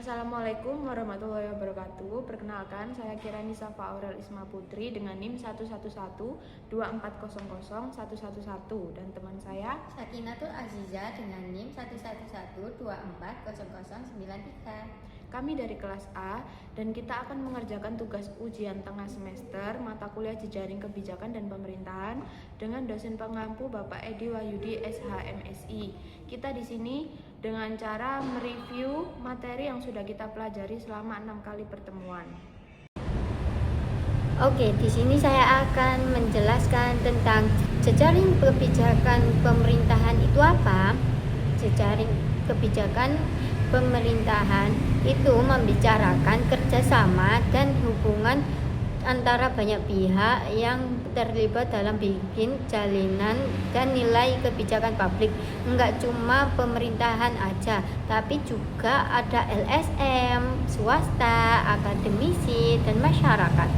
Assalamualaikum warahmatullahi wabarakatuh. Perkenalkan, saya Kirani Safa Aurel Isma Putri dengan NIM 11124000111 dan teman saya Sakinatul Aziza dengan NIM 111240093. Kami dari kelas A dan kita akan mengerjakan tugas ujian tengah semester mata kuliah jejaring kebijakan dan pemerintahan dengan dosen pengampu Bapak Edi Wahyudi SHMSI. Kita di sini dengan cara mereview materi yang sudah kita pelajari selama 6 kali pertemuan. Oke, di sini saya akan menjelaskan tentang jejaring kebijakan pemerintahan itu apa. Jejaring kebijakan pemerintahan itu membicarakan kerjasama dan hubungan antara banyak pihak yang terlibat dalam bikin jalinan dan nilai kebijakan publik. Enggak cuma pemerintahan aja, tapi juga ada LSM, swasta, akademisi, dan masyarakat.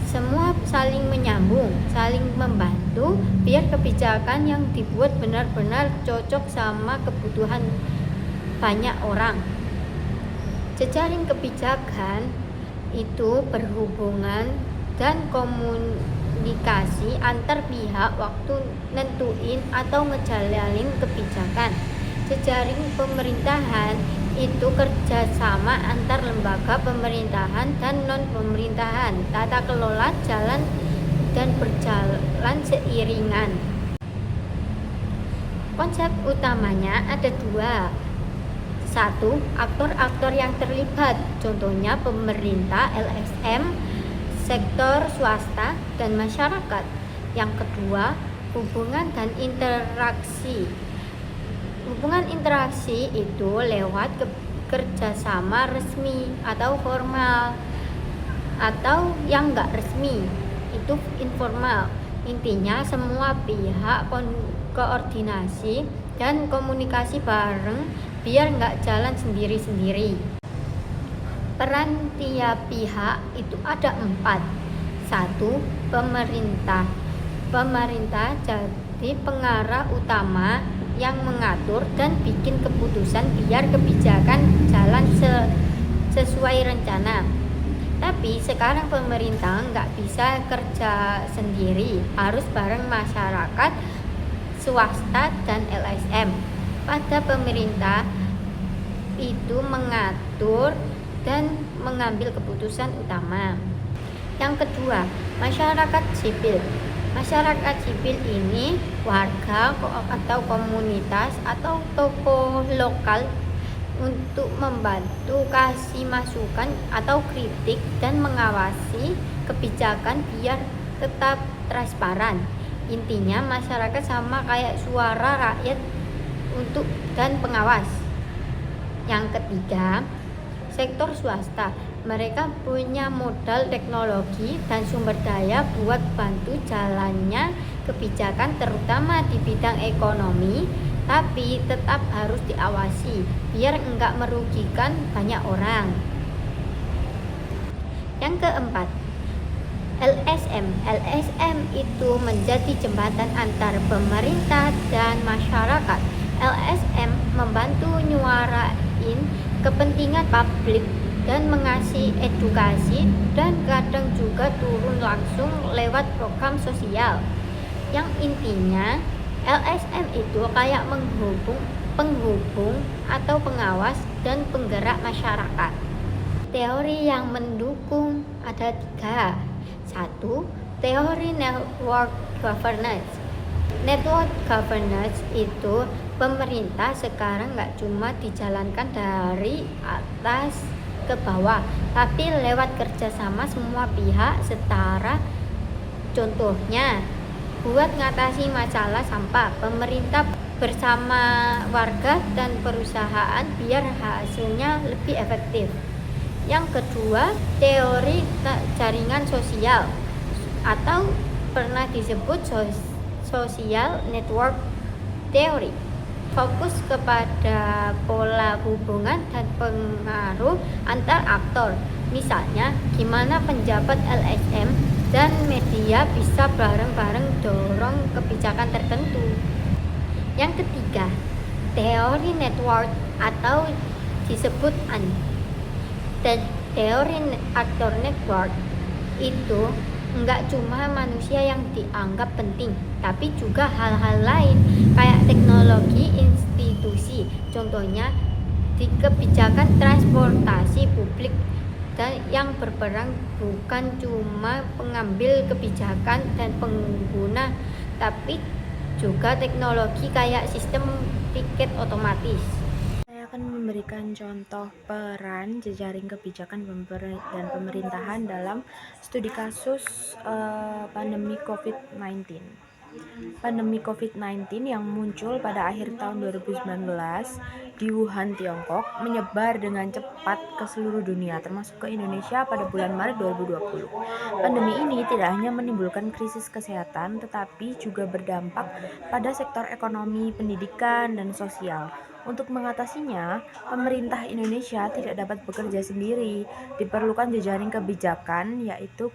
Semua saling menyambung, saling membantu biar kebijakan yang dibuat benar-benar cocok sama kebutuhan banyak orang. Jejaring kebijakan itu berhubungan dan komunikasi antar pihak waktu nentuin atau ngejalanin kebijakan. Jejaring pemerintahan itu kerjasama antar lembaga pemerintahan dan non-pemerintahan. Tata kelola jalan dan berjalan seiringan. Konsep utamanya ada dua. Satu, aktor-aktor yang terlibat, contohnya pemerintah, LSM, sektor swasta, dan masyarakat. Yang kedua, hubungan dan interaksi. Hubungan interaksi itu lewat kerjasama resmi atau formal, atau yang enggak resmi, itu informal. Intinya semua pihak koordinasi dan komunikasi bareng biar nggak jalan sendiri-sendiri. Peran tiap pihak itu ada 4. 1. Pemerintah. Pemerintah jadi pengarah utama yang mengatur dan bikin keputusan biar kebijakan jalan sesuai rencana. Tapi sekarang pemerintah nggak bisa kerja sendiri, harus bareng masyarakat, swasta, dan LSM. Pada pemerintah itu mengatur dan mengambil keputusan utama. Yang kedua, masyarakat sipil. Masyarakat sipil ini warga atau komunitas atau tokoh lokal untuk membantu kasih masukan atau kritik dan mengawasi kebijakan biar tetap transparan. Intinya masyarakat sama kayak suara rakyat untuk dan pengawas. Yang ketiga, sektor swasta. Mereka punya modal teknologi dan sumber daya buat bantu jalannya kebijakan terutama di bidang ekonomi, tapi tetap harus diawasi biar enggak merugikan banyak orang. Yang keempat, LSM. LSM itu menjadi jembatan antar pemerintah dan masyarakat. LSM membantu nyuarain kepentingan publik dan mengasih edukasi dan kadang juga turun langsung lewat program sosial. Yang intinya LSM itu kayak penghubung atau pengawas dan penggerak masyarakat. Teori yang mendukung ada 3. 1. Teori network governance. Network governance itu pemerintah sekarang nggak cuma dijalankan dari atas ke bawah, tapi lewat kerjasama semua pihak setara. Contohnya, buat ngatasi masalah sampah, pemerintah bersama warga dan perusahaan biar hasilnya lebih efektif. Yang kedua, teori jaringan sosial atau pernah disebut social network theory. Fokus kepada pola hubungan dan pengaruh antar aktor. Misalnya, gimana penjabat LSM dan media bisa bareng-bareng dorong kebijakan tertentu. Yang ketiga, teori network atau disebut Teori aktor network itu nggak cuma manusia yang dianggap penting, tapi juga hal-hal lain kayak teknologi institusi. Contohnya di kebijakan transportasi publik dan yang berperan bukan cuma pengambil kebijakan dan pengguna, tapi juga teknologi kayak sistem tiket otomatis. Saya akan memberikan contoh peran jejaring kebijakan dan pemerintahan dalam studi kasus pandemi COVID-19. Pandemi COVID-19 yang muncul pada akhir tahun 2019 di Wuhan, Tiongkok, menyebar dengan cepat ke seluruh dunia, termasuk ke Indonesia pada bulan Maret 2020. Pandemi ini tidak hanya menimbulkan krisis kesehatan, tetapi juga berdampak pada sektor ekonomi, pendidikan, dan sosial. Untuk mengatasinya, pemerintah Indonesia tidak dapat bekerja sendiri. Diperlukan jejaring kebijakan, yaitu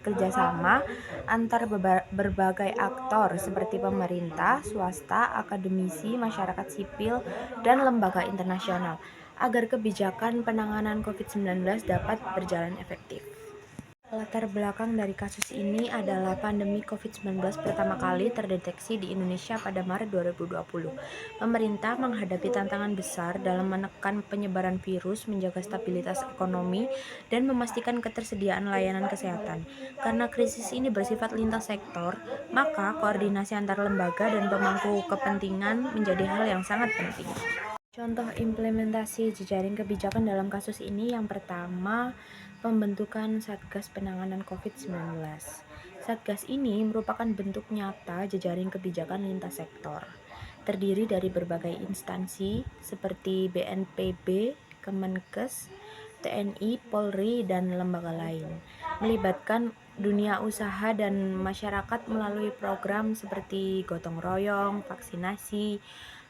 kerjasama antar berbagai aktor seperti pemerintah, swasta, akademisi, masyarakat sipil, dan lembaga internasional agar kebijakan penanganan COVID-19 dapat berjalan efektif. Latar belakang dari kasus ini adalah pandemi COVID-19 pertama kali terdeteksi di Indonesia pada Maret 2020. Pemerintah menghadapi tantangan besar dalam menekan penyebaran virus, menjaga stabilitas ekonomi, dan memastikan ketersediaan layanan kesehatan. Karena krisis ini bersifat lintas sektor, maka koordinasi antar lembaga dan pemangku kepentingan menjadi hal yang sangat penting. Contoh implementasi jejaring kebijakan dalam kasus ini yang pertama, pembentukan Satgas Penanganan COVID-19. Satgas ini merupakan bentuk nyata jejaring kebijakan lintas sektor. Terdiri dari berbagai instansi seperti BNPB, Kemenkes, TNI, Polri, dan lembaga lain. Melibatkan dunia usaha dan masyarakat melalui program seperti gotong royong, vaksinasi.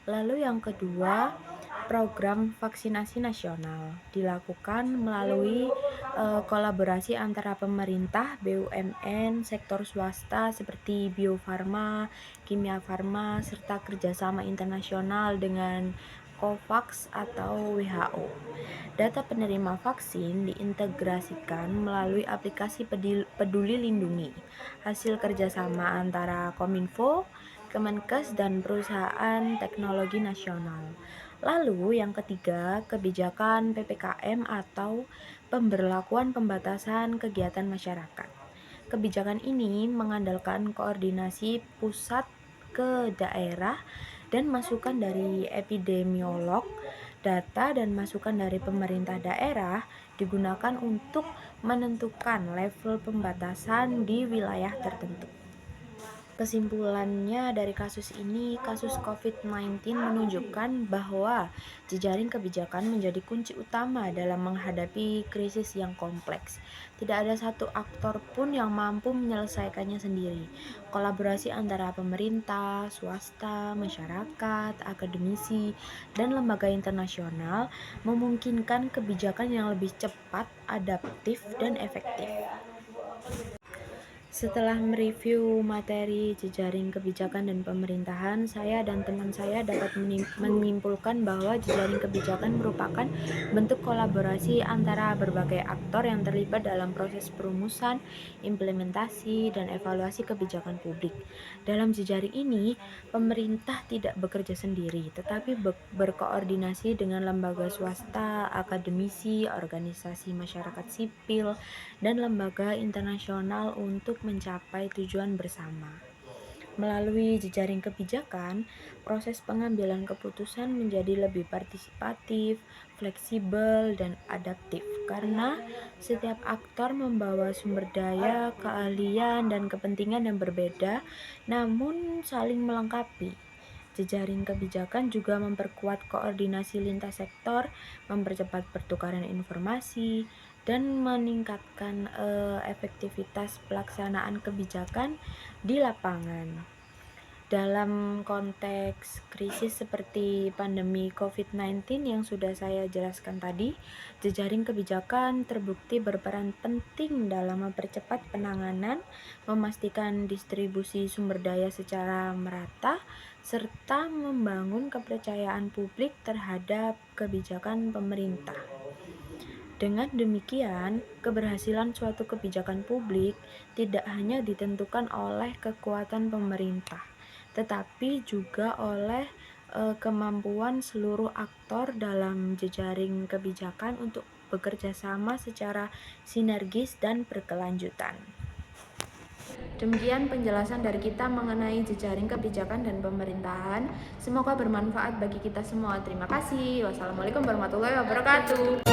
Lalu yang kedua, program vaksinasi nasional dilakukan melalui kolaborasi antara pemerintah, BUMN, sektor swasta seperti Bio Farma, Kimia Farma, serta kerjasama internasional dengan COVAX atau WHO. Data penerima vaksin diintegrasikan melalui aplikasi Peduli Lindungi, hasil kerjasama antara Kominfo, Kemenkes, dan perusahaan teknologi nasional. Lalu yang ketiga, kebijakan PPKM atau pemberlakuan pembatasan kegiatan masyarakat. Kebijakan ini mengandalkan koordinasi pusat ke daerah dan masukan dari epidemiolog. Data dan masukan dari pemerintah daerah digunakan untuk menentukan level pembatasan di wilayah tertentu. Kesimpulannya dari kasus ini, kasus COVID-19 menunjukkan bahwa jejaring kebijakan menjadi kunci utama dalam menghadapi krisis yang kompleks. Tidak ada satu aktor pun yang mampu menyelesaikannya sendiri. Kolaborasi antara pemerintah, swasta, masyarakat, akademisi, dan lembaga internasional memungkinkan kebijakan yang lebih cepat, adaptif, dan efektif. Setelah mereview materi jejaring kebijakan dan pemerintahan, saya dan teman saya dapat menyimpulkan bahwa jejaring kebijakan merupakan bentuk kolaborasi antara berbagai aktor yang terlibat dalam proses perumusan, implementasi, dan evaluasi kebijakan publik. Dalam jejaring ini, pemerintah tidak bekerja sendiri, tetapi berkoordinasi dengan lembaga swasta, akademisi, organisasi masyarakat sipil, dan lembaga internasional untuk mencapai tujuan bersama. Melalui jejaring kebijakan, proses pengambilan keputusan menjadi lebih partisipatif, fleksibel, dan adaptif karena setiap aktor membawa sumber daya, keahlian, dan kepentingan yang berbeda namun saling melengkapi. Jejaring kebijakan juga memperkuat koordinasi lintas sektor, mempercepat pertukaran informasi, dan meningkatkan efektivitas pelaksanaan kebijakan di lapangan. Dalam konteks krisis seperti pandemi COVID-19 yang sudah saya jelaskan tadi, jejaring kebijakan terbukti berperan penting dalam mempercepat penanganan, memastikan distribusi sumber daya secara merata, serta membangun kepercayaan publik terhadap kebijakan pemerintah. Dengan demikian, keberhasilan suatu kebijakan publik tidak hanya ditentukan oleh kekuatan pemerintah, tetapi juga oleh kemampuan seluruh aktor dalam jejaring kebijakan untuk bekerja sama secara sinergis dan berkelanjutan. Demikian penjelasan dari kita mengenai jejaring kebijakan dan pemerintahan. Semoga bermanfaat bagi kita semua. Terima kasih. Wassalamualaikum warahmatullahi wabarakatuh.